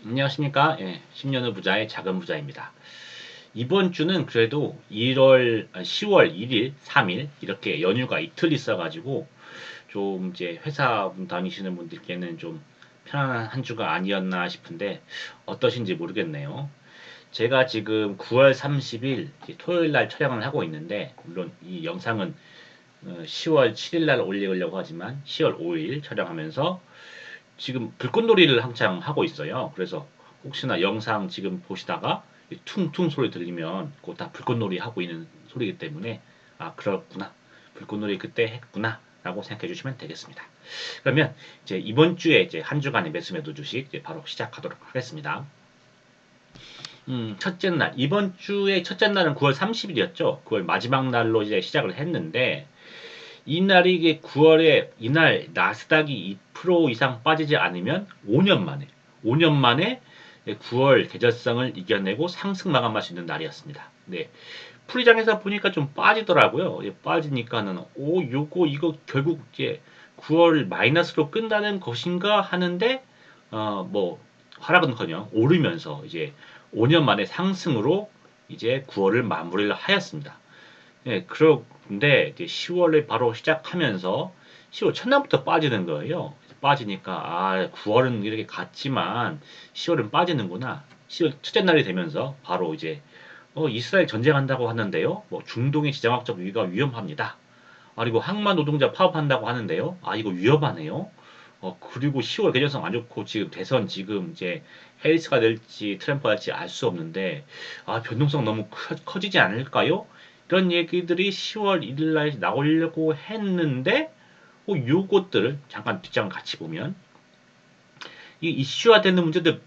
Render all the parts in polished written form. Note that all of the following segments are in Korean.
안녕하십니까? 10년 후 부자의 작은 부자입니다. 이번 주는 그래도 10월 1일, 3일 이렇게 연휴가 이틀 있어가지고 좀 이제 회사 다니시는 분들께는 좀 편안한 한 주가 아니었나 싶은데 어떠신지 모르겠네요. 제가 지금 9월 30일 토요일 날 촬영을 하고 있는데 물론 이 영상은 10월 7일 날 올리려고 하지만 10월 5일 촬영하면서 지금 불꽃놀이를 한창 하고 있어요. 그래서 혹시나 영상 지금 보시다가 퉁퉁 소리 들리면 그거 다 불꽃놀이 하고 있는 소리이기 때문에 아 그렇구나 불꽃놀이 그때 했구나 라고 생각해 주시면 되겠습니다. 그러면 이제 이번 주에 이제 한 주간의 매수매도 주식 이제 바로 시작하도록 하겠습니다. 첫째 날 이번 주의 첫째 날은 9월 30일이었죠. 9월 마지막 날로 이제 시작을 했는데 이날이 이게 9월에 이날 나스닥이 2% 이상 빠지지 않으면 5년 만에 5년 만에 9월 계절성을 이겨내고 상승 마감할 수 있는 날이었습니다. 네. 풀이장에서 보니까 좀 빠지더라고요. 빠지니까는 요거 이거 결국 이제 9월 마이너스로 끝나는 것인가 하는데 뭐 하락은커녕 오르면서 이제 5년 만에 상승으로 이제 9월을 마무리를 하였습니다. 네, 그런데 이제 10월에 바로 시작하면서 10월 첫날부터 빠지는 거예요. 빠지니까 아 9월은 이렇게 갔지만 10월은 빠지는구나. 10월 첫째 날이 되면서 바로 이제 이스라엘 전쟁한다고 하는데요. 뭐 중동의 지정학적 위기가 위험합니다. 그리고 항만 노동자 파업한다고 하는데요. 아 이거 위험하네요. 그리고 10월 개정성 안 좋고 지금 대선 지금 이제 해리스가 될지 트럼프가 될지 알 수 없는데 아 변동성 너무 커지지 않을까요? 이런 얘기들이 10월 1일 날 나오려고 했는데 요것들을 잠깐 뒷장을 같이 보면 이 이슈화되는 문제들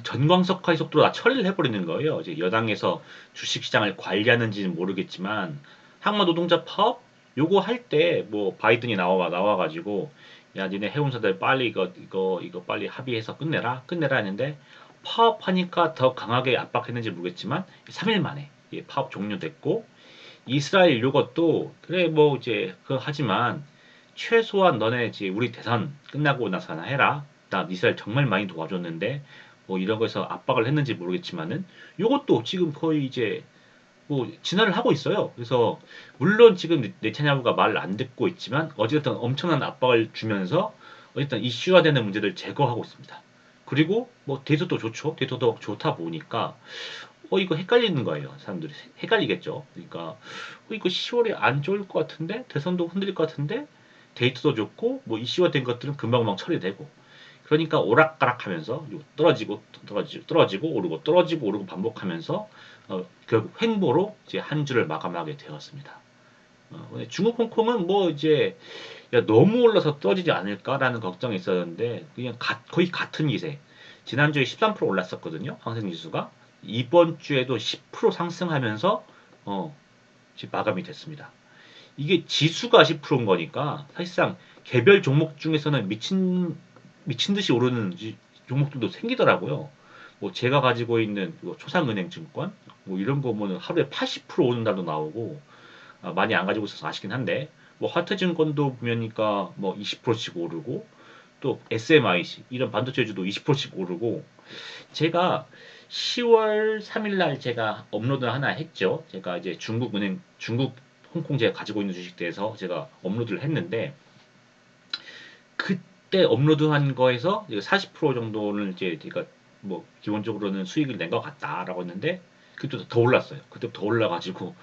전광석화의 속도로 다 처리를 해버리는 거예요. 이제 여당에서 주식시장을 관리하는지는 모르겠지만 항마 노동자 파업 요거 할 때 뭐 바이든이 나와가지고 야 니네 해운사들 빨리 이거 빨리 합의해서 끝내라 했는데 파업하니까 더 강하게 압박했는지 모르겠지만 3일 만에 파업 종료됐고 이스라엘 요것도 그래 뭐 이제 그 하지만 최소한 너네 이제 우리 대선 끝나고 나서나 해라. 나 이스라엘 정말 많이 도와줬는데 뭐 이런 거에서 압박을 했는지 모르겠지만은 요것도 지금 거의 이제 뭐 진화를 하고 있어요. 그래서 물론 지금 네타냐후가 말을 안 듣고 있지만 어쨌든 엄청난 압박을 주면서 어쨌든 이슈화되는 문제를 제거하고 있습니다. 그리고 뭐 데이터도 좋죠. 데이터도 좋다 보니까 이거 헷갈리는 거예요. 사람들이 헷갈리겠죠. 그러니까 이거 10월에 안 좋을 것 같은데 대선도 흔들릴 것 같은데 데이터도 좋고 뭐 이슈화된 것들은 금방금방 처리되고 그러니까 오락가락하면서 떨어지고 오르고 떨어지고 오르고 반복하면서 결국 횡보로 이제 한 주를 마감하게 되었습니다. 근데 중국 홍콩은 뭐 이제 야, 너무 올라서 떨어지지 않을까라는 걱정이 있었는데 그냥 거의 같은 기세. 지난주에 13% 올랐었거든요. 항생지수가. 이번 주에도 10% 상승하면서 지금 마감이 됐습니다. 이게 지수가 10%인 거니까 사실상 개별 종목 중에서는 미친 듯이 오르는 종목들도 생기더라고요. 뭐 제가 가지고 있는 초상은행 증권 뭐 이런 거 보면 하루에 80% 오는 날도 나오고 많이 안 가지고 있어서 아쉽긴 한데 뭐 하트증권도 보면니까 뭐 20%씩 오르고 또 SMIC 이런 반도체주도 20%씩 오르고 제가 10월 3일 날 제가 업로드 하나 했죠. 제가 이제 중국 홍콩 제가 가지고 있는 주식대에서 제가 업로드를 했는데 그때 업로드한 거에서 40% 정도는 이제 제가 뭐 기본적으로는 수익을 낸 것 같다라고 했는데 그때부터 더 올랐어요. 그때부터 더 올라가지고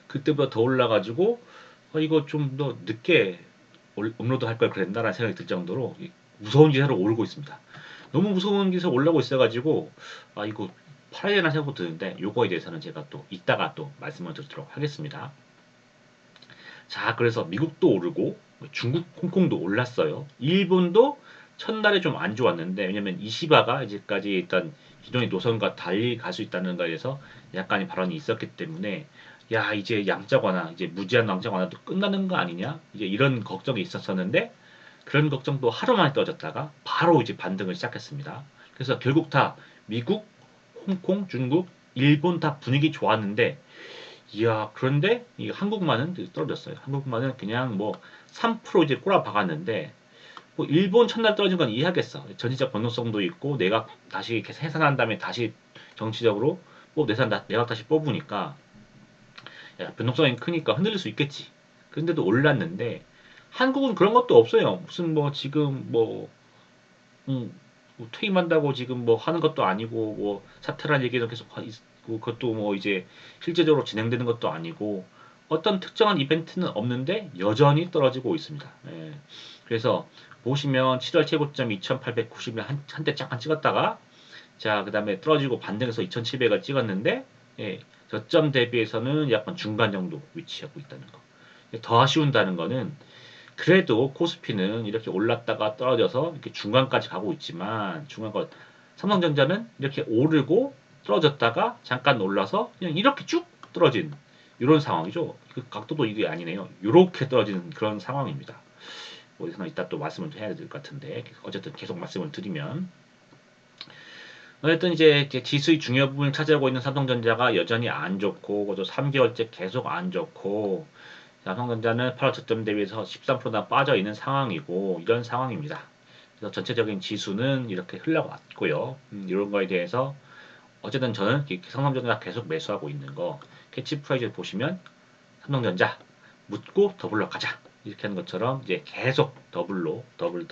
그때보다 더 올라가지고 이거 좀 더 늦게 업로드 할 걸 그랬나라는 생각이 들 정도로 무서운 기세로 오르고 있습니다. 너무 무서운 기세로 올라오고 있어가지고 아 이거 팔아야 되나 생각도 드는데 요거에 대해서는 제가 또 이따가 또 말씀을 드리도록 하겠습니다. 자, 그래서 미국도 오르고 중국, 홍콩도 올랐어요. 일본도 첫날에 좀 안 좋았는데 왜냐면 이시바가 이제까지 일단 기존의 노선과 달리 갈 수 있다는 거에서 약간의 발언이 있었기 때문에 야 이제 양적 완화 이제 무제한 양적 완화도 끝나는 거 아니냐 이제 이런 걱정이 있었었는데 그런 걱정도 하루 만에 떨어졌다가 바로 이제 반등을 시작했습니다. 그래서 결국 다 미국, 홍콩, 중국, 일본 다 분위기 좋았는데 이야, 그런데 이 한국만은 떨어졌어요. 한국만은 그냥 뭐 3% 이제 꼬라박았는데 뭐 일본 첫날 떨어진 건 이해하겠어. 전지적 변동성도 있고 내가 다시 계속 해산한 다음에 다시 정치적으로 뭐 내각 다시 뽑으니까 야, 변동성이 크니까 흔들릴 수 있겠지. 그런데도 올랐는데 한국은 그런 것도 없어요. 무슨 뭐 지금 뭐 퇴임한다고 지금 뭐 하는 것도 아니고 뭐 사퇴란 얘기도 계속 있고 그것도 뭐 이제 실제적으로 진행되는 것도 아니고 어떤 특정한 이벤트는 없는데 여전히 떨어지고 있습니다. 예. 그래서 보시면 7월 최고점 2,890을 한때 잠깐 찍었다가 자 그다음에 떨어지고 반등해서 2,700을 찍었는데 예, 저점 대비해서는 약간 중간 정도 위치하고 있다는 거. 더 아쉬운다는 거는 그래도 코스피는 이렇게 올랐다가 떨어져서 이렇게 중간까지 가고 있지만 중간까지 삼성전자는 이렇게 오르고 떨어졌다가 잠깐 올라서 그냥 이렇게 쭉 떨어진 이런 상황이죠. 그 각도도 이게 아니네요. 이렇게 떨어지는 그런 상황입니다. 어디서나 이따 또 말씀을 해야 될 것 같은데 어쨌든 계속 말씀을 드리면 어쨌든 이제 지수의 중요 부분을 차지하고 있는 삼성전자가 여전히 안 좋고 그것도 3개월째 계속 안 좋고 삼성전자는 8월 저점 대비해서 13%나 빠져 있는 상황이고 이런 상황입니다. 그래서 전체적인 지수는 이렇게 흘러왔고요. 이런 거에 대해서 어쨌든 저는 삼성전자 계속 매수하고 있는 거 캐치프라이즈 보시면 삼성전자 묻고 더블로 가자 이렇게 하는 것처럼 이제 계속 더블로 더블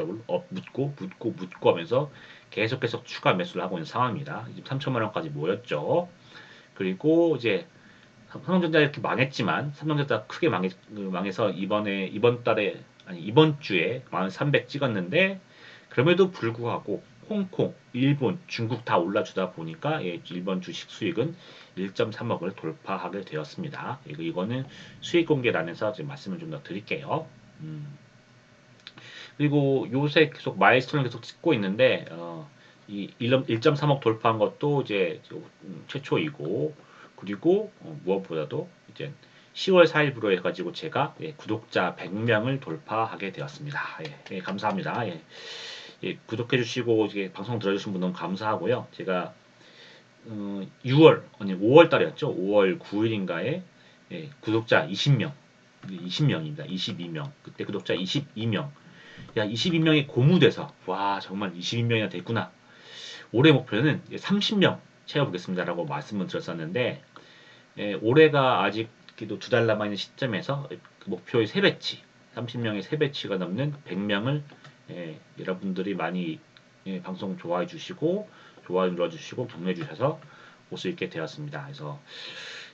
묻고 하면서 계속 추가 매수를 하고 있는 상황입니다. 지금 3천만 원까지 모였죠. 그리고 이제 삼성전자 이렇게 망했지만 삼성전자 크게 망해서 이번 달에 아니 이번 주에 1,300 찍었는데 그럼에도 불구하고 홍콩, 일본, 중국 다 올라주다 보니까 예, 일본 주식 수익은 1.3억을 돌파하게 되었습니다. 이거는 수익 공개란에서 지금 말씀을 좀 더 드릴게요. 그리고 요새 계속 마일스톤을 계속 찍고 있는데 이 1.3억 돌파한 것도 이제 최초이고 그리고 무엇보다도 이제 10월 4일부로 해가지고 제가 예, 구독자 100명을 돌파하게 되었습니다. 예, 예, 감사합니다. 예, 예, 구독해주시고 이제 방송 들어주신 분 너무 감사하고요. 제가 6월 아니 5월 달이었죠. 5월 9일인가에 예, 구독자 20명입니다. 22명. 그때 구독자 22명. 야, 22명이 고무돼서 와 정말 22명이나 됐구나. 올해 목표는 30명 채워보겠습니다라고 말씀을 드렸었는데 올해가 아직 두 달 남아 있는 시점에서 그 목표의 3배치 30명의 3배치가 넘는 100명을 여러분들이 많이 방송 좋아해 주시고 좋아요 눌러주시고 격려해 주셔서 올 수 있게 되었습니다. 그래서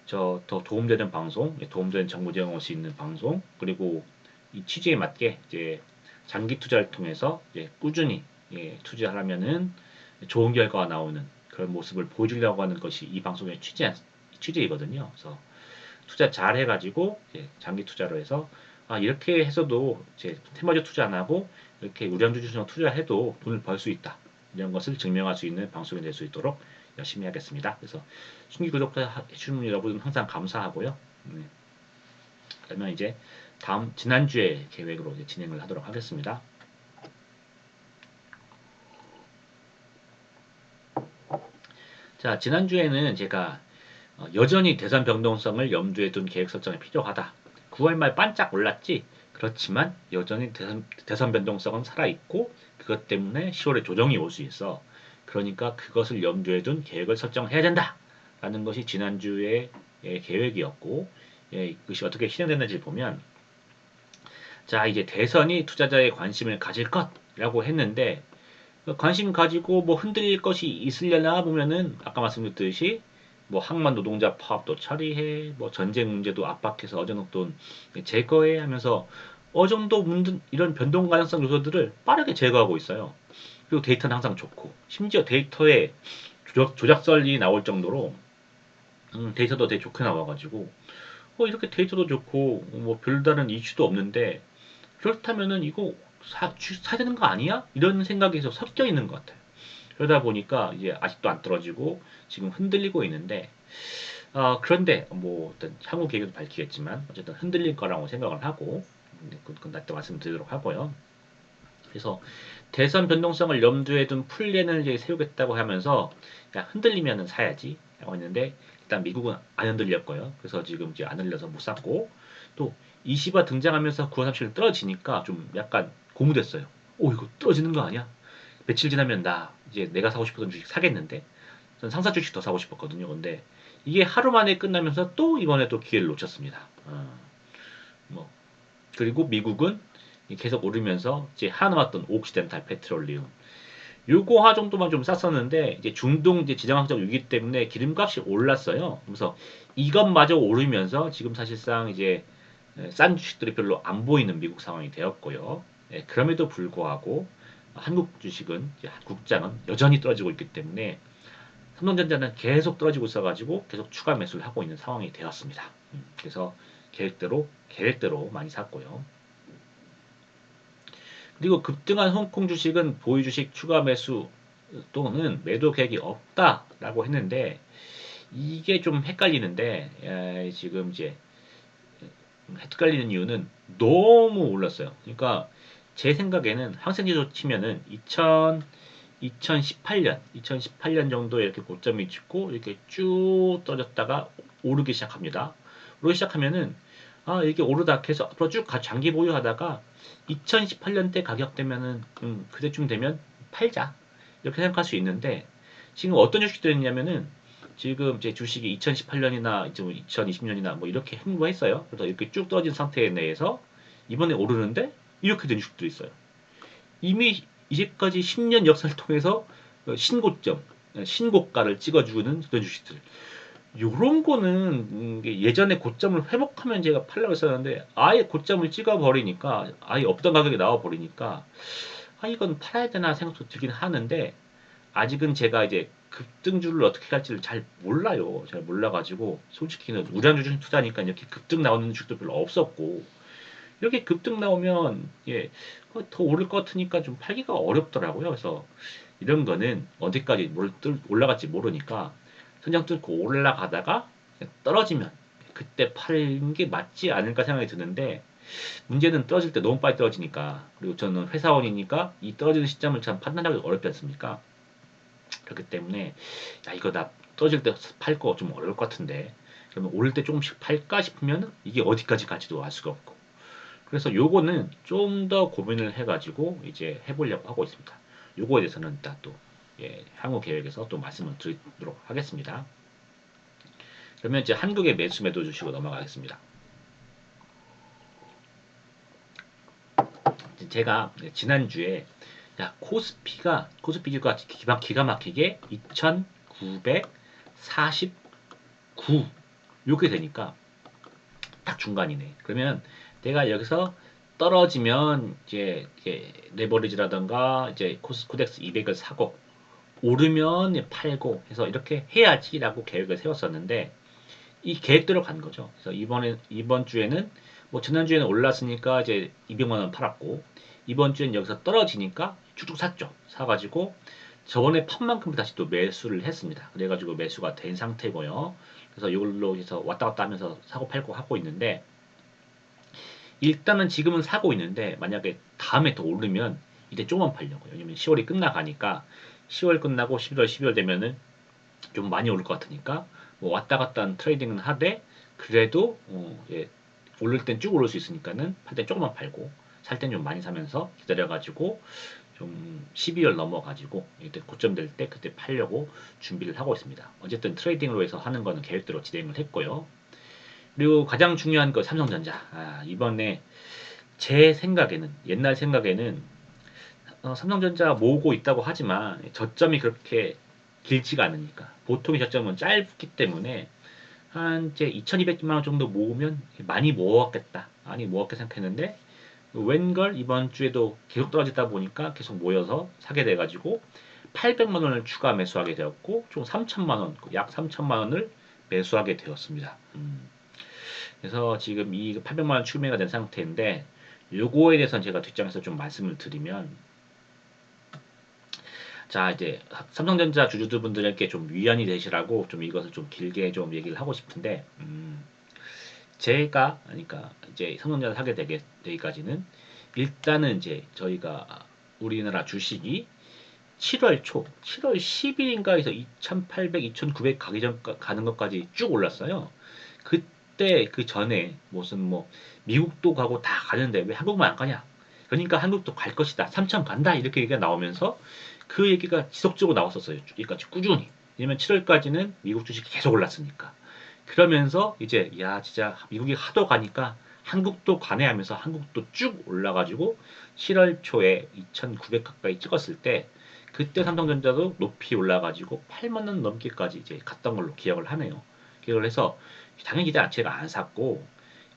저 더 도움되는 방송, 도움되는 정보 제공할 수 있는 방송 그리고 이 취지에 맞게 이제 장기 투자를 통해서 꾸준히 투자하려면은 좋은 결과가 나오는 그런 모습을 보여주려고 하는 것이 이 방송의 취지이거든요. 그래서 투자 잘 해가지고 장기 투자로 해서 이렇게 해서도 테마주 투자 안 하고 이렇게 우량주 주식 투자해도 돈을 벌 수 있다. 이런 것을 증명할 수 있는 방송이 될 수 있도록 열심히 하겠습니다. 그래서 순기 구독자 해주신 여러분 항상 감사하고요. 그러면 이제 다음 지난주에 계획으로 이제 진행을 하도록 하겠습니다. 자, 지난주에는 제가 여전히 대선 변동성을 염두에 둔 계획 설정이 필요하다. 9월 말 반짝 올랐지. 그렇지만 여전히 대선 변동성은 살아있고 그것 때문에 10월에 조정이 올 수 있어. 그러니까 그것을 염두에 둔 계획을 설정해야 된다. 라는 것이 지난주의 계획이었고 그것이 어떻게 실행됐는지 보면 자 이제 대선이 투자자의 관심을 가질 것이라고 했는데 관심 가지고 뭐 흔들릴 것이 있으려나 보면은 아까 말씀드렸듯이 뭐 항만 노동자 파업도 처리해 뭐 전쟁 문제도 압박해서 어제는 돈 제거해 하면서 어느 정도 이런 변동 가능성 요소들을 빠르게 제거하고 있어요. 그리고 데이터는 항상 좋고 심지어 데이터에 조작설이 나올 정도로 데이터도 되게 좋게 나와가지고 이렇게 데이터도 좋고 뭐 별다른 이슈도 없는데 그렇다면은 이거 사야 되는 거 아니야? 이런 생각이 계속 섞여 있는 것 같아요. 그러다 보니까 이제 아직도 안 떨어지고 지금 흔들리고 있는데 그런데 뭐 어떤 향후 계획도 밝히겠지만 어쨌든 흔들릴 거라고 생각을 하고 그건 나또 말씀드리도록 하고요. 그래서 대선 변동성을 염두에 둔 플랜을 이제 세우겠다고 하면서 야, 흔들리면은 사야지 라고 했는데 일단 미국은 안 흔들렸고요. 그래서 지금 이제 안 흔들려서 못 샀고 또 이시바 등장하면서 9월 30일 떨어지니까 좀 약간 고무됐어요. 이거 떨어지는 거 아니야? 며칠 지나면 나 이제 내가 사고 싶었던 주식 사겠는데 전 상사 주식 더 사고 싶었거든요. 근데 이게 하루 만에 끝나면서 또 이번에 또 기회를 놓쳤습니다. 뭐 그리고 미국은 계속 오르면서 이제 한화왔던 옥시덴탈 페트롤리움 요거 하 정도만 좀 쌌었는데 이제 중동 이제 지정학적 위기 때문에 기름값이 올랐어요. 그래서 이것마저 오르면서 지금 사실상 이제 싼 주식들이 별로 안 보이는 미국 상황이 되었고요. 그럼에도 불구하고 한국 주식은 국장은 여전히 떨어지고 있기 때문에 삼성전자는 계속 떨어지고 있어가지고 계속 추가 매수를 하고 있는 상황이 되었습니다. 그래서 계획대로 많이 샀고요. 그리고 급등한 홍콩 주식은 보유 주식 추가 매수 또는 매도 계획이 없다라고 했는데 이게 좀 헷갈리는데 지금 이제 헷갈리는 이유는 너무 올랐어요. 그러니까 제 생각에는 항생제로 치면은 2018년 정도에 이렇게 고점이 찍고 이렇게 쭉 떨어졌다가 오르기 시작합니다. 오르기 시작하면은 이렇게 오르다 계속 앞으로 쭉 장기 보유하다가 2018년 때 가격 되면은 그때쯤 되면 팔자 이렇게 생각할 수 있는데 지금 어떤 주식들이 있냐면은 지금 제 주식이 2018년이나 2020년이나 뭐 이렇게 행보했어요. 그래서 이렇게 쭉 떨어진 상태 내에서 이번에 오르는데 이렇게 된 주식도 있어요. 이미 이제까지 10년 역사를 통해서 신고점, 신고가를 찍어주는 그런 주식들. 요런 거는 예전에 고점을 회복하면 제가 팔려고 했었는데 아예 고점을 찍어버리니까 아예 없던 가격에 나와버리니까 이건 팔아야 되나 생각도 들긴 하는데 아직은 제가 이제 급등주를 어떻게 갈지를 잘 몰라요. 잘 몰라가지고 솔직히는 우량주중 투자니까 이렇게 급등 나오는 주식도 별로 없었고 이렇게 급등 나오면 더 오를 것 같으니까 좀 팔기가 어렵더라고요. 그래서 이런 거는 어디까지 올라갈지 모르니까 천장 뚫고 올라가다가 떨어지면 그때 파는 게 맞지 않을까 생각이 드는데 문제는 떨어질 때 너무 빨리 떨어지니까 그리고 저는 회사원이니까 이 떨어지는 시점을 참 판단하기 어렵지 않습니까? 그렇기 때문에 이거 나 떨어질 때 팔 거 좀 어려울 것 같은데 그러면 오를 때 조금씩 팔까 싶으면 이게 어디까지 갈지도 알 수가 없고 그래서 요거는 좀 더 고민을 해가지고 이제 해보려고 하고 있습니다. 요거에 대해서는 이따 또 향후 계획에서 또 말씀을 드리도록 하겠습니다. 그러면 이제 한국의 매수 매도 주시고 넘어가겠습니다. 제가 지난주에 코스피가 기가 막히게 2949 이렇게 되니까 딱 중간이네. 그러면 내가 여기서 떨어지면 이제 레버리지라던가 이제 코덱스 200을 사고 오르면 팔고 해서 이렇게 해야지라고 계획을 세웠었는데 이 계획대로 간 거죠. 그래서 이번 주에는 뭐 지난주에는 올랐으니까 이제 200만 원 팔았고 이번 주엔 여기서 떨어지니까 쭉쭉 샀죠. 사가지고 저번에 판 만큼 다시 또 매수를 했습니다. 그래가지고 매수가 된 상태고요. 그래서 이걸로 해서 왔다 갔다 하면서 사고 팔고 하고 있는데 일단은 지금은 사고 있는데 만약에 다음에 더 오르면 이제 조금만 팔려고요. 왜냐면 10월이 끝나가니까 10월 끝나고 11월, 12월 되면은 좀 많이 오를 것 같으니까 뭐 왔다 갔다 한 트레이딩은 하되 그래도 오를 땐 쭉 오를 수 있으니까는 팔 땐 조금만 팔고 살 땐 좀 많이 사면서 기다려가지고 좀 12월 넘어가지고 이때 고점 될 때 그때 팔려고 준비를 하고 있습니다. 어쨌든 트레이딩으로 해서 하는 거는 계획대로 진행을 했고요. 그리고 가장 중요한 거 삼성전자. 이번에 제 생각에는 옛날 생각에는 삼성전자 모으고 있다고 하지만 저점이 그렇게 길지가 않으니까 보통의 저점은 짧기 때문에 한 이제 2,200만 원 정도 모으면 많이 모았겠다. 많이 모았게 생각했는데 웬걸 이번 주에도 계속 떨어지다 보니까 계속 모여서 사게 돼가지고 800만 원을 추가 매수하게 되었고 총 3천만 원, 약 3천만 원을 매수하게 되었습니다. 그래서 지금 이 800만 원 추매가 된 상태인데 요거에 대해서는 제가 뒷장에서 좀 말씀을 드리면 자 이제 삼성전자 주주분들에게 좀 위안이 되시라고 좀 이것을 좀 길게 좀 얘기를 하고 싶은데 제가 그러니까 이제 삼성전자 사게 되기까지는 일단은 이제 저희가 우리나라 주식이 7월 초, 7월 10일인가에서 2,800, 2,900 가는 것까지 쭉 올랐어요. 그때 그 전에 무슨 뭐 미국도 가고 다 가는데 왜 한국만 안 가냐? 그러니까 한국도 갈 것이다. 3천 간다. 이렇게 얘기가 나오면서 그 얘기가 지속적으로 나왔었어요. 그러니까 꾸준히. 왜냐면 7월까지는 미국 주식이 계속 올랐으니까. 그러면서 이제 야 진짜 미국이 하도 가니까 한국도 가네 하면서 한국도 쭉 올라가지고 7월 초에 2,900 가까이 찍었을 때 그때 삼성전자도 높이 올라가지고 8만 원 넘기까지 이제 갔던 걸로 기억을 하네요. 기억을 해서 당연히 제가 안 샀고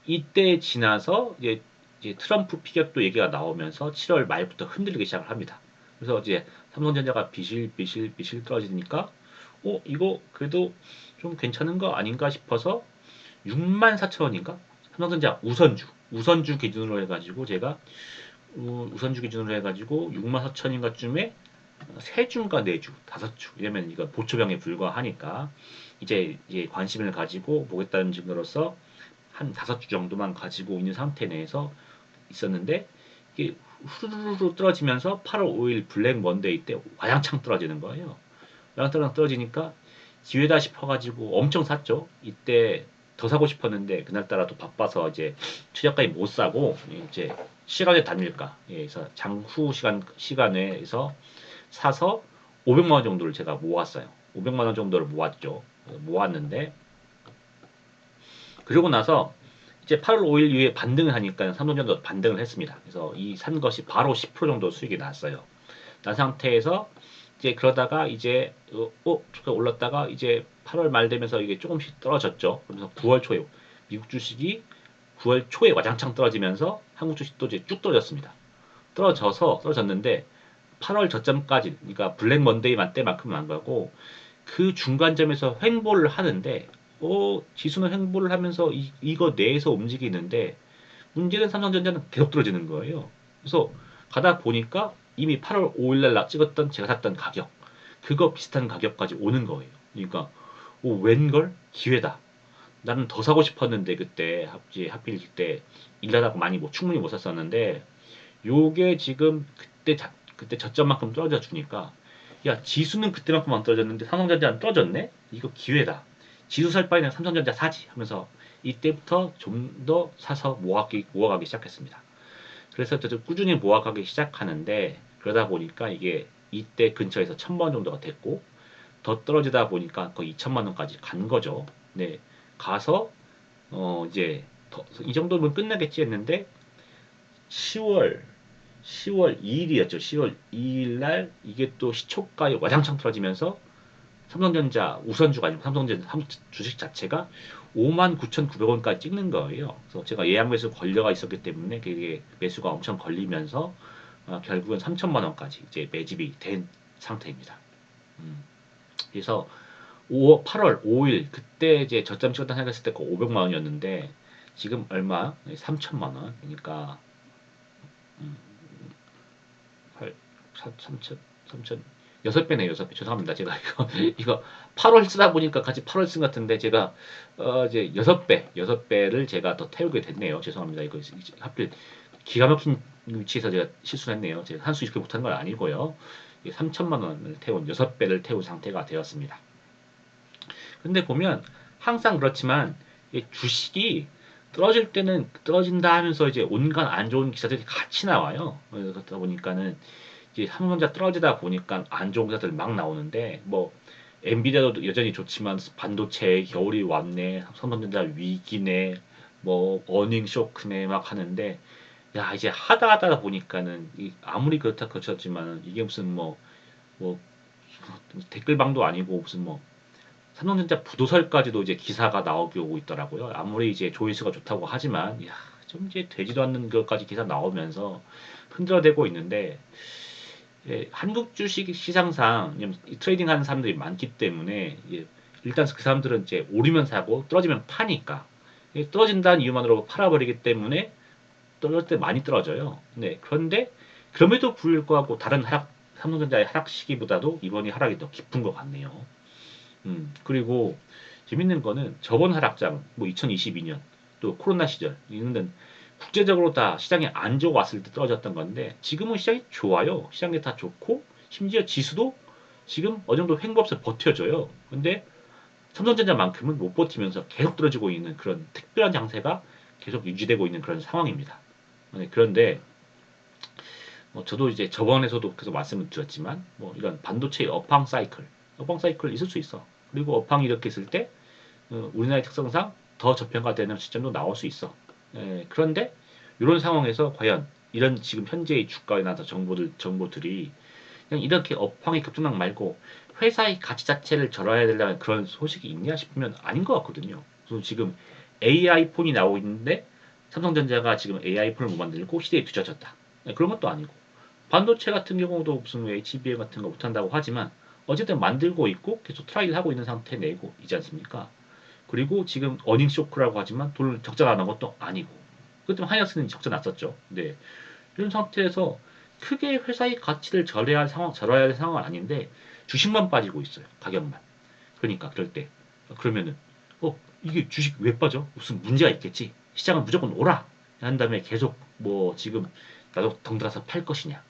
이때 지나서 이제 트럼프 피격도 얘기가 나오면서 7월 말부터 흔들리기 시작을 합니다. 그래서 이제 삼성전자가 비실 떨어지니까 이거 그래도 좀 괜찮은 거 아닌가 싶어서 64,000원인가? 삼성전자 우선주 기준으로 해가지고 제가 우선주 기준으로 해가지고 64,000원인가쯤에 세 주인가 네 주, 다섯 주 이러면 이거 보초병에 불과하니까 이제 관심을 가지고 보겠다는 증거로서 한 다섯 주 정도만 가지고 있는 상태 내에서 있었는데 이게 후루루루 떨어지면서 8월 5일 블랙 먼데이 때 와장창 떨어지는 거예요. 와장창 떨어지니까 기회다 싶어가지고 엄청 샀죠. 이때 더 사고 싶었는데 그날따라 또 바빠서 이제 최저가에 못 사고 이제 시간의 단일가, 그래서 장후 시간에서 사서 500만 원 정도를 제가 모았어요. 500만 원 정도를 모았죠. 모았는데 그러고 나서 이제 8월 5일 이후에 반등을 하니까 삼성전자도 반등을 했습니다. 그래서 이 산 것이 바로 10% 정도 수익이 났어요. 난 상태에서 이제 그러다가 이제 올랐다가 이제 8월 말 되면서 이게 조금씩 떨어졌죠. 그래서 9월 초에 미국 주식이 9월 초에 와장창 떨어지면서 한국 주식도 이제 쭉 떨어졌습니다. 떨어졌는데 8월 저점까지 그러니까 블랙 먼데이 때만큼은 안 가고 그 중간점에서 횡보를 하는데 지수는 횡보를 하면서 이거 내에서 움직이는데 문제는 삼성전자는 계속 떨어지는 거예요. 그래서 가다 보니까 이미 8월 5일 날 찍었던 제가 샀던 가격 그거 비슷한 가격까지 오는 거예요. 그러니까 웬걸 기회다. 나는 더 사고 싶었는데 그때 하필 그때 일하다가 많이 충분히 못 샀었는데 요게 지금 그때 저점만큼 떨어져 주니까 야 지수는 그때만큼 안 떨어졌는데 삼성전자는 떨어졌네? 이거 기회다. 지수 살 바에는 삼성전자 사지 하면서 이때부터 좀 더 사서 모아가기 시작했습니다. 그래서 좀 꾸준히 모아가기 시작하는데 그러다 보니까 이게 이때 근처에서 1,000만 원 정도가 됐고 더 떨어지다 보니까 거의 2천만 원까지 간 거죠. 네, 가서 이제 이 정도면 끝나겠지 했는데 10월 2일이었죠. 10월 2일 날 이게 또 시초가에 와장창 떨어지면서 삼성전자 우선주가 아니고 삼성전자 주식 자체가 59,900원까지 찍는 거예요. 그래서 제가 예약 매수 걸려가 있었기 때문에 그게 매수가 엄청 걸리면서 결국은 3천만 원까지 이제 매집이 된 상태입니다. 그래서 8월 5일 그때 이제 저점 찍었다 생각했을 때 500만 원이었는데 지금 얼마? 3천만 원. 그러니까 8, 3천, 3천, 6배네요, 6배. 죄송합니다. 제가 이거 8월 쓰다 보니까 같이 8월 쓴 것 같은데, 제가, 이제 6배를 제가 더 태우게 됐네요. 죄송합니다. 이거 하필 기가 막힌 위치에서 제가 실수를 했네요. 제가 한수 이렇게 못한 건 아니고요. 3천만 원을 태운 6배를 태운 상태가 되었습니다. 근데 보면 항상 그렇지만 주식이 떨어질 때는 떨어진다 하면서 이제 온갖 안 좋은 기사들이 같이 나와요. 그러다 보니까는 이제 삼성전자 떨어지다 보니까 안 좋은 기사들 막 나오는데 뭐 엔비디아도 여전히 좋지만 반도체 겨울이 왔네, 삼성전자 위기네, 뭐 어닝 쇼크네 막 하는데 야 이제 하다 보니까는 아무리 그렇다 그쳤지만 이게 무슨 뭐 댓글방도 아니고 무슨 뭐 삼성전자 부도설까지도 이제 기사가 나오고 오고 있더라고요. 아무리 이제 조회수가 좋다고 하지만, 야, 좀 이제 되지도 않는 것까지 기사 나오면서 흔들어대고 있는데, 한국 주식 시장상 트레이딩 하는 사람들이 많기 때문에, 일단 그 사람들은 이제 오르면 사고 떨어지면 파니까, 떨어진다는 이유만으로 팔아버리기 때문에 떨어질 때 많이 떨어져요. 그런데 그럼에도 불구하고 다른 삼성전자의 하락 시기보다도 이번이 하락이 더 깊은 것 같네요. 그리고 재밌는 거는 저번 하락장, 뭐 2022년, 또 코로나 시절, 이는 국제적으로 다 시장이 안 좋아 왔을 때 떨어졌던 건데, 지금은 시장이 좋아요. 시장이 다 좋고, 심지어 지수도 지금 어느 정도 횡보 없이 버텨줘요. 근데 삼성전자만큼은 못 버티면서 계속 떨어지고 있는 그런 특별한 장세가 계속 유지되고 있는 그런 상황입니다. 그런데 저도 이제 저번에서도 계속 말씀을 드렸지만 뭐 이런 반도체의 업황 사이클 있을 수 있어. 그리고 업황이 이렇게 있을 때 우리나라의 특성상 더 저평가되는 시점도 나올 수 있어. 그런데 이런 상황에서 과연 이런 지금 현재의 주가에 나서 정보들이 그냥 이렇게 업황이 급등락 말고 회사의 가치 자체를 절하해야 되려는 그런 소식이 있냐 싶으면 아닌 것 같거든요. 그래서 지금 AI 폰이 나오고 있는데 삼성전자가 지금 AI 폰을 못 만들고 시대에 뒤처졌다. 그런 것도 아니고 반도체 같은 경우도 무슨 HBM 같은 거 못한다고 하지만 어쨌든 만들고 있고 계속 트라이를 하고 있는 상태 내고 있지 않습니까? 그리고 지금 어닝 쇼크라고 하지만 돈을 적자가 난 것도 아니고 그때 하이닉스는 적자 났었죠. 네. 이런 상태에서 크게 회사의 가치를 절해야 할 상황은 아닌데 주식만 빠지고 있어요. 가격만. 그러니까 그럴 때 그러면은 이게 주식 왜 빠져? 무슨 문제가 있겠지. 시장은 무조건 오라. 한 다음에 계속 뭐 지금 나도 덩달아서 팔 것이냐.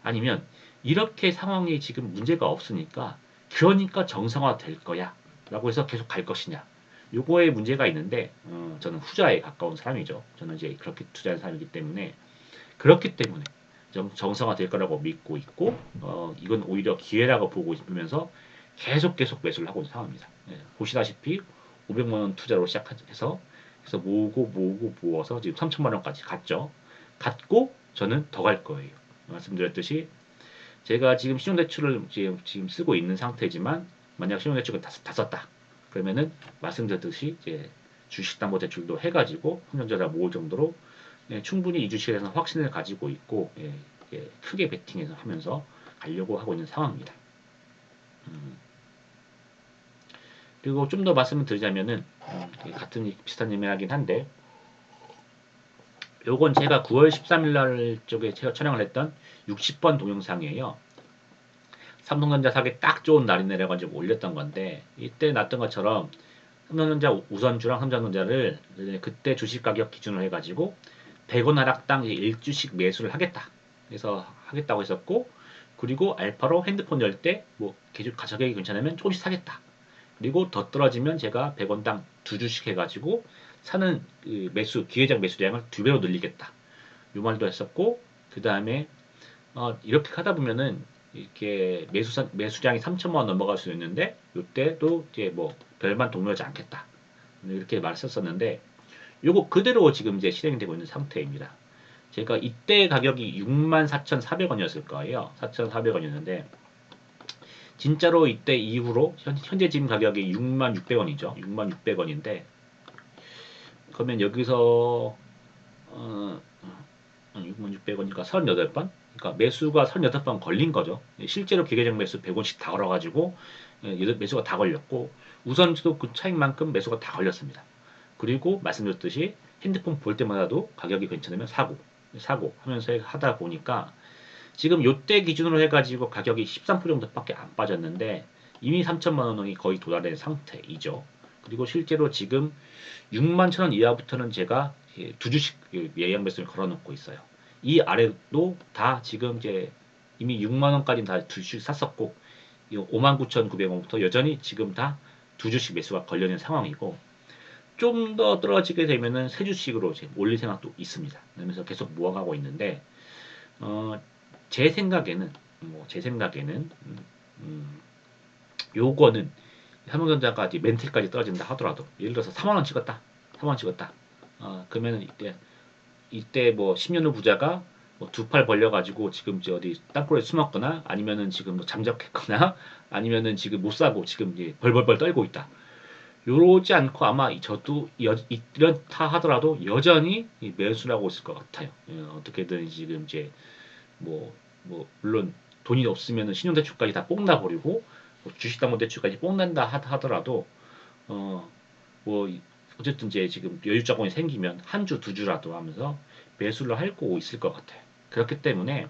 아니면 이렇게 상황이 지금 문제가 없으니까 그러니까 정상화 될 거야. 라고 해서 계속 갈 것이냐. 요거에 문제가 있는데 저는 후자에 가까운 사람이죠. 저는 이제 그렇게 투자한 사람이기 때문에 그렇기 때문에 정상화 될 거라고 믿고 있고 이건 오히려 기회라고 보고 있으면서 계속 매수를 하고 있는 상황입니다. 보시다시피 500만 원 투자로 시작해서 그래서 모으고 모아서 지금 3천만 원까지 갔죠. 갔고 저는 더 갈 거예요. 말씀드렸듯이 제가 지금 신용대출을 지금 쓰고 있는 상태지만 만약 신용대출을 다 썼다. 그러면은 말씀드렸듯이 이제 주식담보대출도 해가지고 삼성전자 모을 정도로 충분히 이 주식에 대해서 확신을 가지고 있고 크게 베팅해서 하면서 가려고 하고 있는 상황입니다. 그리고 좀 더 말씀을 드리자면은 같은 비슷한 의미하긴 한데 요건 제가 9월 13일 날 쪽에 제가 촬영을 했던 60번 동영상이에요. 삼성전자 사기 딱 좋은 날이네 라가지고 올렸던 건데 이때 났던 것처럼 삼성전자 우선주랑 삼성전자를 그때 주식 가격 기준으로 해가지고 100원 하락당 1주씩 매수를 하겠다. 그래서 하겠다고 했었고 그리고 알파로 핸드폰 열 때 뭐 가격이 괜찮으면 조금씩 사겠다. 그리고 더 떨어지면 제가 100원당 2주씩 해가지고 사는 그 기회적 매수량을 2배로 늘리겠다. 요 말도 했었고 그 다음에 이렇게 하다 보면은 이렇게 매수량이 3천만 원 넘어갈 수 있는데 이때도 이제 뭐 별반 동요하지 않겠다. 이렇게 말했었는데 요거 그대로 지금 이제 실행되고 있는 상태입니다. 제가 이때 가격이 64,400원이었을 거예요. 4,400원이었는데 진짜로 이때 이후로 현재 지금 가격이 66,600원이죠. 66,600원인데 그러면 여기서 66,600원이니까 38번? 그러니까 매수가 38번 걸린 거죠. 실제로 기계적 매수 100원씩 다 걸어가지고 매수가 다 걸렸고 우선주도 그 차익만큼 매수가 다 걸렸습니다. 그리고 말씀드렸듯이 핸드폰 볼 때마다도 가격이 괜찮으면 사고 하면서 하다 보니까 지금 요때 기준으로 해가지고 가격이 13% 정도밖에 안 빠졌는데 이미 3천만 원이 거의 도달된 상태이죠. 그리고 실제로 지금 6만 천원 이하부터는 제가 두 주씩 예약 매수를 걸어놓고 있어요. 이 아래도 다 지금 이제 이미 6만 원까지는 다 두 주씩 샀었고 59,900원부터 여전히 지금 다 두 주씩 매수가 걸려있는 상황이고 좀 더 떨어지게 되면은 세 주씩으로 올릴 생각도 있습니다. 그러면서 계속 모아가고 있는데 어, 제 생각에는 요거는 삼성전자가 멘틀까지 떨어진다 하더라도 예를 들어서 4만 원 찍었다. 4만 원 찍었다. 그러면은 이때 뭐 10년 후 부자가 뭐 두 팔 벌려가지고 지금 이제 어디 땅굴에 숨었거나 아니면은 지금 뭐 잠적했거나 아니면은 지금 못 사고 지금 이제 벌벌벌 떨고 있다. 요러지 않고 아마 저도 이렇다 하더라도 여전히 매수를 하고 있을 것 같아요. 어떻게든 지금 이제 물론 돈이 없으면 신용대출까지 다 뽕나 버리고 주식담보대출까지 뽕난다 하더라도 어, 뭐 어쨌든 이제 지금 여유 자금이 생기면 한 주 두 주라도 하면서 매수를 하고 있을 것 같아요. 그렇기 때문에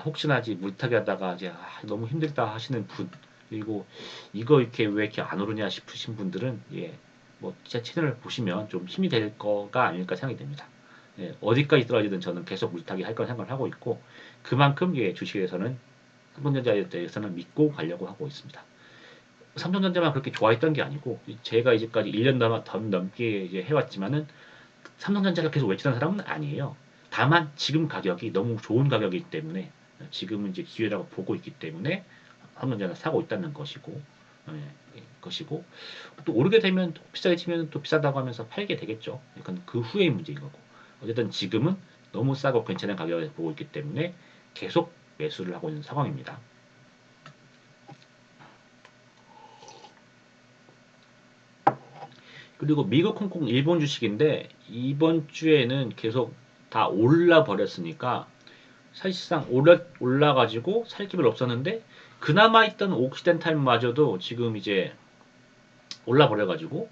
혹시나 물타기 하다가 이제 너무 힘들다 하시는 분 그리고 이거 이렇게 왜 이렇게 안 오르냐 싶으신 분들은 제 채널을 보시면 좀 힘이 될 거가 아닐까 생각이 됩니다. 어디까지 떨어지든 저는 계속 물타기 할 건 생각을 하고 있고 그만큼 주식에서는 삼성전자에 대해서는 믿고 가려고 하고 있습니다. 삼성전자만 그렇게 좋아했던 게 아니고 제가 이제까지 1년 넘게 이제 해왔지만은 삼성전자를 계속 외치는 사람은 아니에요. 다만 지금 가격이 너무 좋은 가격이기 때문에 지금은 이제 기회라고 보고 있기 때문에 삼성전자 사고 있다는 것이고, 것이고 또 오르게 되면 또 비싸게 치면 또 비싸다고 하면서 팔게 되겠죠. 그러니까 그 후의 문제인 거고. 어쨌든 지금은 너무 싸고 괜찮은 가격을 보고 있기 때문에 계속 매수를 하고 있는 상황입니다. 그리고 미국, 홍콩, 일본 주식인데 이번 주에는 계속 다 올라 버렸으니까 사실상 올라가지고 살 기회가 없었는데 그나마 있던 옥시덴탈마저도 지금 이제 올라버려가지고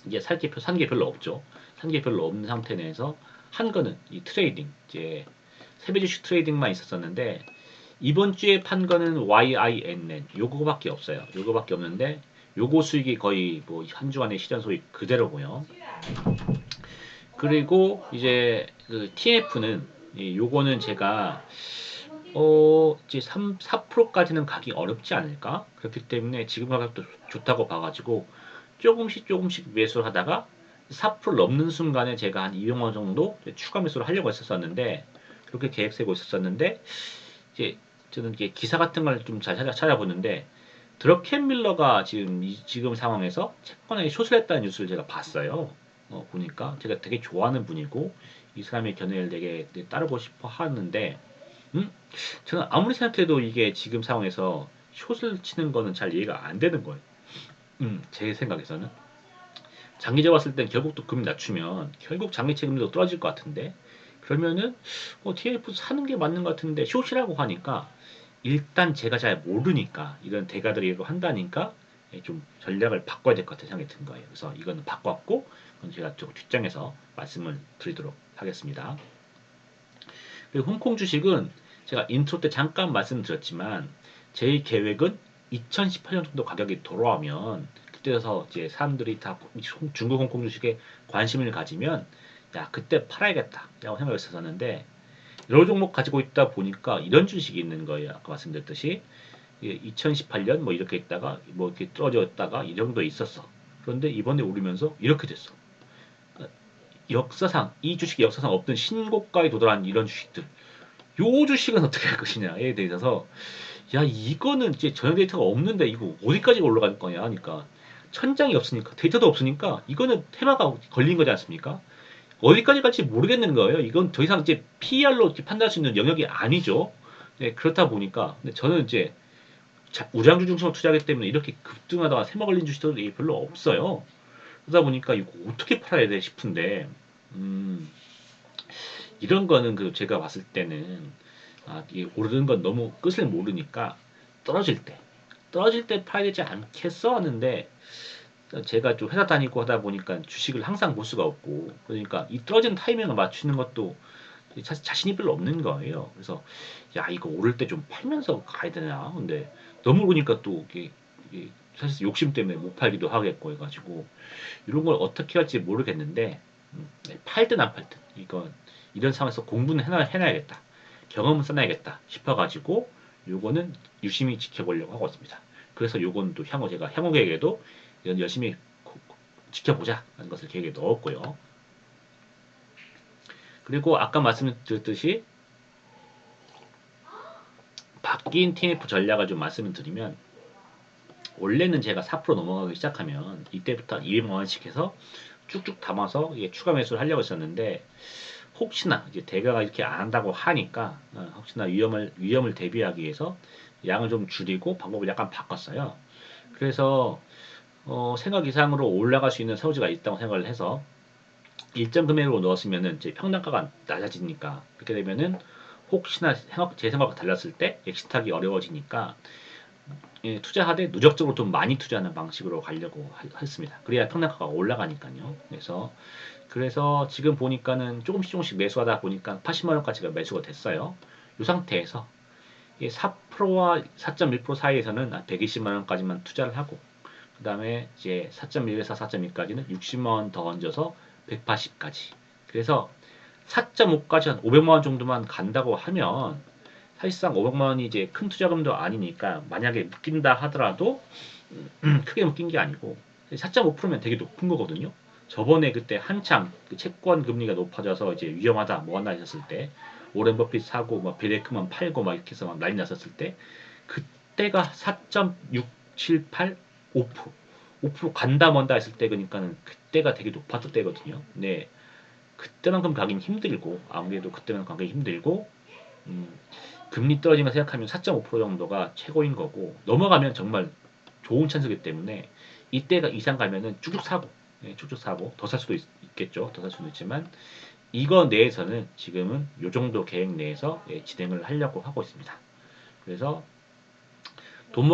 이제 산 게 별로 없죠. 산 게 별로 없는 상태 내에서 한 거는 이 트레이딩 이제 세배 주식 트레이딩만 있었었는데 이번 주에 판 거는 YINN 요거밖에 없어요. 요거밖에 없는데 요거 수익이 거의 뭐 한 주간의 시전 소익 그대로고요. 그리고 이제 그 TF는 요거는 제가 이제 4%까지는 가기 어렵지 않을까? 그렇기 때문에 지금 가격도 좋다고 봐가지고 조금씩 매수를 하다가 4% 넘는 순간에 제가 한 200만 원 정도 추가 매수를 하려고 했었는데 그렇게 계획 세고 있었는데 이제 저는 이제 기사 같은 걸 좀 잘 찾아보는데 드러켄 밀러가 지금 상황에서 채권에 숏을 했다는 뉴스를 제가 봤어요. 보니까 제가 되게 좋아하는 분이고 이 사람의 견해를 되게 따르고 싶어 하는데 음? 저는 아무리 생각해도 이게 지금 상황에서 숏을 치는 거는 잘 이해가 안 되는 거예요. 제 생각에서는 장기적으로 봤을 땐 결국 또 금리 낮추면 결국 장기 채금리도 떨어질 것 같은데 그러면은 TF 사는 게 맞는 것 같은데 숏이라고 하니까 일단 제가 잘 모르니까 이런 대가들이 이거 한다니까 좀 전략을 바꿔야 될 것 같은 생각이 든 거예요. 그래서 이거는 바꿨고 그건 제가 좀 뒷장에서 말씀을 드리도록 하겠습니다. 그리고 홍콩 주식은 제가 인트로 때 잠깐 말씀드렸지만 제 계획은 2018년 정도 가격이 돌아오면 그때서 이제 사람들이 다 중국 홍콩 주식에 관심을 가지면 야 그때 팔아야겠다라고 생각했었는데 여러 종목 가지고 있다 보니까 이런 주식이 있는 거예요. 아까 말씀드렸듯이 2018년 뭐 이렇게 있다가 뭐 이렇게 떨어졌다가 이 정도 있었어. 그런데 이번에 오르면서 이렇게 됐어. 역사상 이 주식이 역사상 없던 신고가에 도달한 이런 주식들. 요 주식은 어떻게 할 것이냐에 대해서 야 이거는 이제 전혀 데이터가 없는데 이거 어디까지 올라갈 거냐 하니까 천장이 없으니까 데이터도 없으니까 이거는 테마가 걸린 거지 않습니까? 어디까지 갈지 모르겠는 거예요. 이건 더 이상 이제 PER로 판단할 수 있는 영역이 아니죠. 네, 그렇다 보니까 근데 저는 이제 우량주 중심으로 투자하기 때문에 이렇게 급등하다가 세마 걸린 주식들이 별로 없어요. 그러다 보니까 이거 어떻게 팔아야 돼 싶은데 음, 이런 거는 그 제가 봤을 때는 이게 오르는 건 너무 끝을 모르니까 떨어질 때 팔아야 되지 않겠어 하는데 제가 좀 회사 다니고 하다 보니까 주식을 항상 볼 수가 없고 그러니까 이 떨어지는 타이밍을 맞추는 것도 자신이 별로 없는 거예요. 그래서 야 이거 오를 때 좀 팔면서 가야 되나? 근데 너무 오르니까 또 이게 사실 욕심 때문에 못 팔기도 하겠고 해가지고 이런 걸 어떻게 할지 모르겠는데 팔든 안 팔든 이건 이런 상황에서 공부는 해놔야겠다. 경험은 써놔야겠다 싶어가지고 요거는 유심히 지켜보려고 하고 있습니다. 그래서 요건 또 향후 계획에도 이건 열심히 지켜보자 하는 것을 계획에 넣었고요. 그리고 아까 말씀드렸듯이 바뀐 TNF 전략을 좀 말씀을 드리면 원래는 제가 4% 넘어가기 시작하면 이때부터 200만 원씩 해서 쭉쭉 담아서 이게 추가 매수를 하려고 했었는데 혹시나 이제 대가가 이렇게 안 한다고 하니까 혹시나 위험을 대비하기 위해서 양을 좀 줄이고 방법을 약간 바꿨어요. 그래서 생각 이상으로 올라갈 수 있는 사우지가 있다고 생각을 해서 일정 금액으로 넣었으면은 이제 평단가가 낮아지니까 그렇게 되면은 혹시나 제 생각과 달랐을 때 엑시트하기 어려워지니까 투자하되 누적적으로 좀 많이 투자하는 방식으로 가려고 했습니다. 그래야 평단가가 올라가니까요. 그래서 지금 보니까는 조금씩 매수하다 보니까 80만 원까지가 매수가 됐어요. 이 상태에서 4%와 4.1% 사이에서는 120만 원까지만 투자를 하고 그 다음에 이제 4.1에서 4.2까지는 60만 원 더 얹어서 180까지. 그래서 4.5까지 한 500만 원 정도만 간다고 하면 사실상 500만 원이 이제 큰 투자금도 아니니까 만약에 묶인다 하더라도 크게 묶인 게 아니고 4.5%면 되게 높은 거거든요. 저번에 그때 한창 그 채권 금리가 높아져서 이제 위험하다 뭐 하나 했었을 때 오렌 버핏 사고 뭐 빌레크만 팔고 막 이렇게 해서 막 난리 났었을 때 그때가 4.678 5% 5% 간다 먼다 했을 때 그러니까는 그때가 되게 높았을 때거든요. 네. 그때만큼 가긴 힘들고 아무래도 그때만 가기 힘들고 음, 금리 떨어지면 생각하면 4.5% 정도가 최고인 거고 넘어가면 정말 좋은 찬스기 때문에 이때가 이상 가면은 쭉쭉 사고 네, 쭉쭉 사고 더 살 수도 겠죠 더 살 수도 있지만 이거 내에서는 지금은 요 정도 계획 내에서 예, 진행을 하려고 하고 있습니다. 그래서 돈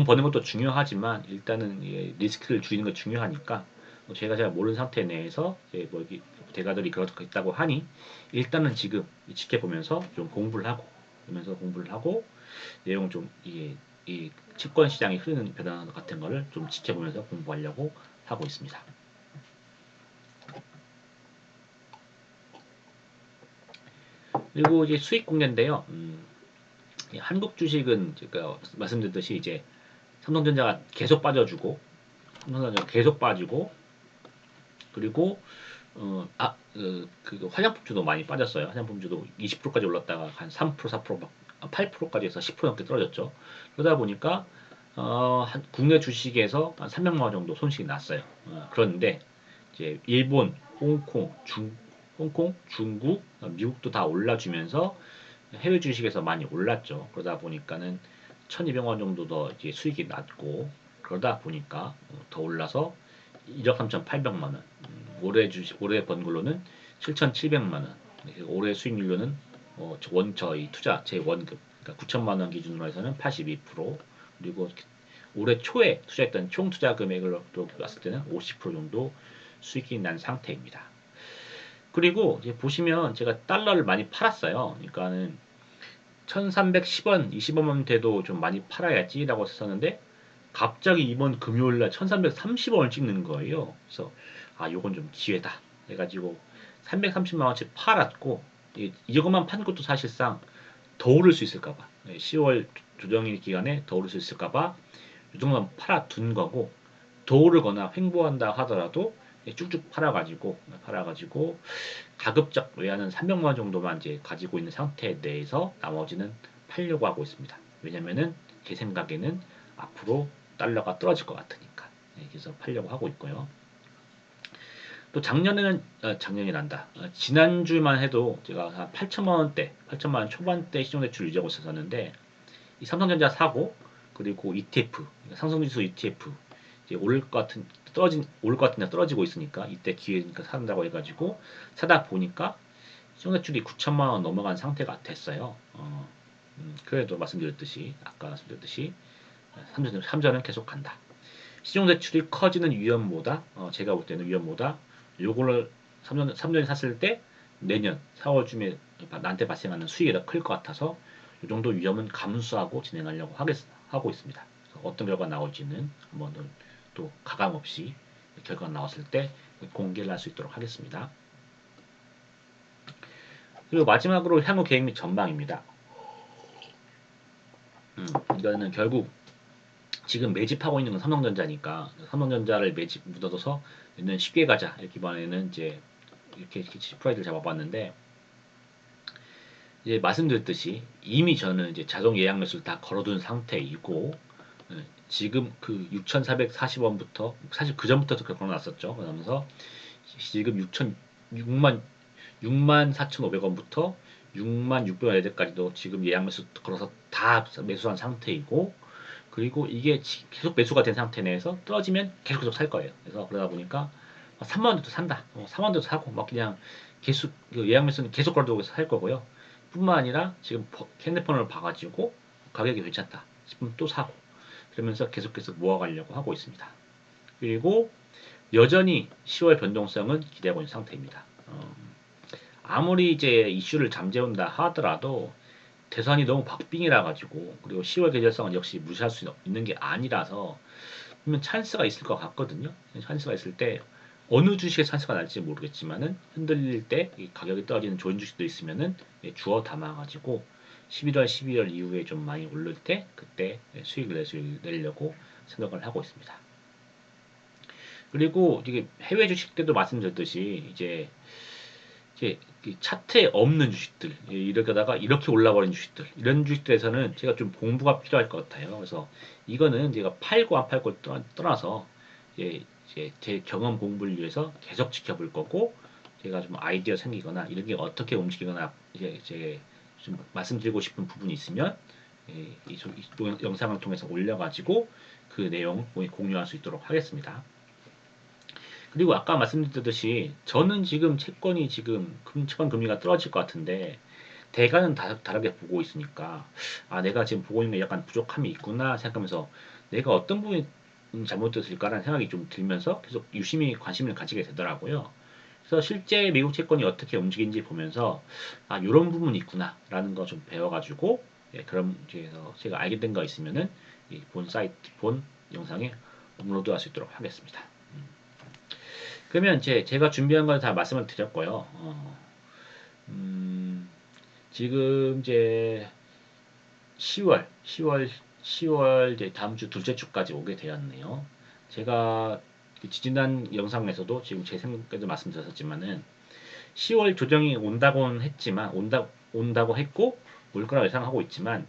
버는 것도 중요하지만 일단은 예, 리스크를 줄이는 거 중요하니까 뭐 제가 잘 모르는 상태 내에서 예, 뭐 대가들이 그렇게 있다고 하니 일단은 지금 지켜보면서 좀 공부를 하고 그러면서 공부를 하고 내용 좀 이게 이 채권 시장이 흐르는 변화 같은 거를 좀 지켜보면서 공부하려고 하고 있습니다. 그리고 이제 수익 공개인데요. 한국 주식은 제가 말씀드렸듯이 이제 삼성전자가 계속 빠져주고 삼성전자가 계속 빠지고 그리고 그 화장품주도 많이 빠졌어요. 화장품주도 20%까지 올랐다가 한 3%, 4%, 8%까지 해서 10% 넘게 떨어졌죠. 그러다 보니까 국내 주식에서 한 300만 원 정도 손실이 났어요. 그런데 이제 일본, 홍콩, 중국, 미국도 다 올라주면서 해외 주식에서 많이 올랐죠. 그러다 보니까는 1,200만 원 정도 더 이제 수익이 났고 그러다 보니까 더 올라서 1억 3,800만 원. 올해 번 걸로는 7,700만 원. 올해 수익률로는 저희 투자 제 원금 그러니까 9천만 원 기준으로 해서는 82% 그리고 올해 초에 투자했던 총 투자 금액을 또 봤을 때는 50% 정도 수익이 난 상태입니다. 그리고 이제 보시면 제가 달러를 많이 팔았어요. 그러니까는 1310원, 20원만 돼도 좀 많이 팔아야지라고 했었는데 갑자기 이번 금요일날 1330원을 찍는 거예요. 그래서 요건 좀 기회다 해가지고 330만 원치 팔았고 이것만 판 것도 사실상 더 오를 수 있을까봐 10월 조정일 기간에 더 오를 수 있을까봐 이 정도만 팔아둔 거고 더 오르거나 횡보한다 하더라도 쭉쭉 팔아가지고 가급적 외화는 300만 원 정도만 이제 가지고 있는 상태 내에서 나머지는 팔려고 하고 있습니다. 왜냐면은 제 생각에는 앞으로 달러가 떨어질 것 같으니까 그래서 팔려고 하고 있고요. 또 작년에는 작년이란다. 지난주만 해도 제가 한 8천만 원대, 8천만 원 초반대 시중대출 유지하고 있었는데 이 삼성전자 사고 그리고 ETF, 상승지수 ETF 이제 오를 것 같은 떨어지고 있으니까 이때 기회니까 산다고 해가지고 사다 보니까 시중대출이 9천만 원 넘어간 상태가 됐어요. 그래도 아까 말씀드렸듯이 삼전은 계속 간다. 시중대출이 커지는 위험보다 제가 볼 때는 위험보다 요거를 3년 샀을 때 내년 4월쯤에 나한테 발생하는 수익이 더 클 것 같아서 이 정도 위험은 감수하고 진행하려고 하고 있습니다. 어떤 결과 나올지는 한번 또 가감 없이 결과가 나왔을 때 공개를 할 수 있도록 하겠습니다. 그리고 마지막으로 향후 계획 및 전망입니다. 이거는 결국 지금 매집하고 있는 건 삼성전자니까 삼성전자를 매집 묻어둬서 내년 쉽게 가자 이렇게 이번에는 이제 이렇게 프라이드를 잡아봤는데 이제 말씀드렸듯이 이미 저는 이제 자동 예약 매수를 다 걸어둔 상태이고 지금 그 6,440원부터 사실 그 전부터 걸어놨었죠. 그러면서 지금 6만 4,500원부터 6만 600원까지도 지금 예약 매수 걸어서 다 매수한 상태이고 그리고 이게 계속 매수가 된 상태 내에서 떨어지면 계속 살 거예요. 그래서 그러다 보니까 3만 원대도 산다. 4만 원대도 사고 막 그냥 계속 예약 매수는 계속 걸어두고 살 거고요. 뿐만 아니라 지금 핸드폰을 봐가지고 가격이 괜찮다 싶으면 또 사고 그러면서 계속 모아가려고 하고 있습니다. 그리고 여전히 10월 변동성은 기대하고 있는 상태입니다. 아무리 이제 이슈를 잠재운다 하더라도 대선이 너무 박빙이라 가지고 그리고 10월 계절성은 역시 무시할 수 있는 게 아니라서 그러면 찬스가 있을 것 같거든요. 찬스가 있을 때 어느 주식에 찬스가 날지 모르겠지만은 흔들릴 때 가격이 떨어지는 좋은 주식도 있으면은 주워 담아가지고 11월, 12월 이후에 좀 많이 오를 때 그때 수익을 내려고 생각을 하고 있습니다. 그리고 이게 해외 주식 때도 말씀드렸듯이 이제 그 차트에 없는 주식들 이렇게다가 이렇게 올라버린 주식들 이런 주식들에서는 제가 좀 공부가 필요할 것 같아요. 그래서 이거는 제가 팔고 안 팔고 떠나서 이제 제 경험 공부를 위해서 계속 지켜볼 거고 제가 좀 아이디어 생기거나 이런 게 어떻게 움직이거나 이제 좀 말씀드리고 싶은 부분이 있으면 이 영상을 통해서 올려가지고 그 내용 공유할 수 있도록 하겠습니다. 그리고 아까 말씀드렸듯이 저는 지금 채권이 지금 채권 금리가 떨어질 것 같은데 대가는 다르게 보고 있으니까 아 내가 지금 보고 있는 게 약간 부족함이 있구나 생각하면서 내가 어떤 부분이 잘못됐을까라는 생각이 좀 들면서 계속 유심히 관심을 가지게 되더라고요. 그래서 실제 미국 채권이 어떻게 움직이는지 보면서 아 이런 부분이 있구나라는 거 좀 배워가지고 그럼 뒤에서 제가 알게 된 거 있으면은 이 본 사이트 본 영상에 업로드할 수 있도록 하겠습니다. 그러면 제가 준비한 건 다 말씀을 드렸고요. 음, 지금 이제 10월, 10월 이제 다음 주 둘째 주까지 오게 되었네요. 제가 그 지지난 영상에서도 지금 제 생각에도 말씀드렸었지만은 10월 조정이 온다고는 했지만 온다고 했고 올 거라고 예상하고 있지만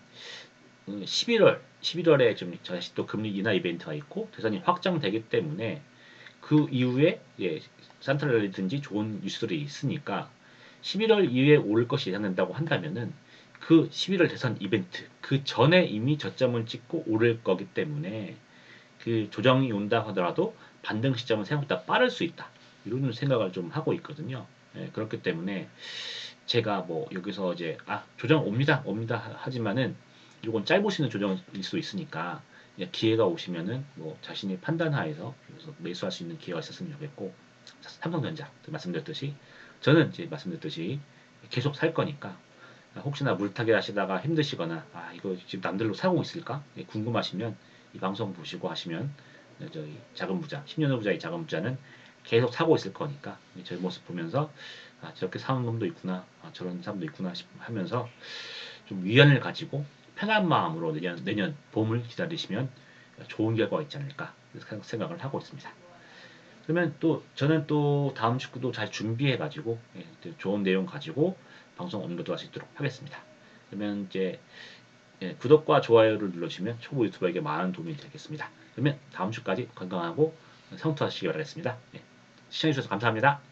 11월에 좀 다시 또 금리 인하 이벤트가 있고 대선이 확정되기 때문에 그 이후에 산트럴이든지 좋은 뉴스들이 있으니까 11월 이후에 올 것이 예상된다고 한다면은 그 11월 대선 이벤트 그 전에 이미 저점을 찍고 오를 거기 때문에 그 조정이 온다 하더라도 반등 시점은 생각보다 빠를 수 있다. 이런 생각을 좀 하고 있거든요. 그렇기 때문에 제가 뭐 여기서 이제 조정 옵니다 하지만은 이건 짧으시는 조정일 수도 있으니까 기회가 오시면은 뭐 자신의 판단하에서 매수할 수 있는 기회가 있었으면 좋겠고 삼성전자 말씀드렸듯이 저는 이제 말씀드렸듯이 계속 살 거니까 혹시나 물타기 하시다가 힘드시거나 이거 지금 남들로 사고 있을까 궁금하시면 이 방송 보시고 하시면 저희 작은 부자 10년 후 부자의 작은 부자는 계속 사고 있을 거니까 저희 모습 보면서 저렇게 사는 놈도 있구나 저런 사람도 있구나 하면서 좀 위안을 가지고 편한 마음으로 내년 봄을 기다리시면 좋은 결과가 있지 않을까 생각을 하고 있습니다. 그러면 또 저는 또 다음 주도 잘 준비해 가지고 좋은 내용 가지고 방송 업로드 할 수 있도록 하겠습니다. 그러면 이제 구독과 좋아요를 눌러주시면 초보 유튜버에게 많은 도움이 되겠습니다. 그러면 다음 주까지 건강하고 성투하시기 바라겠습니다. 시청해주셔서 감사합니다.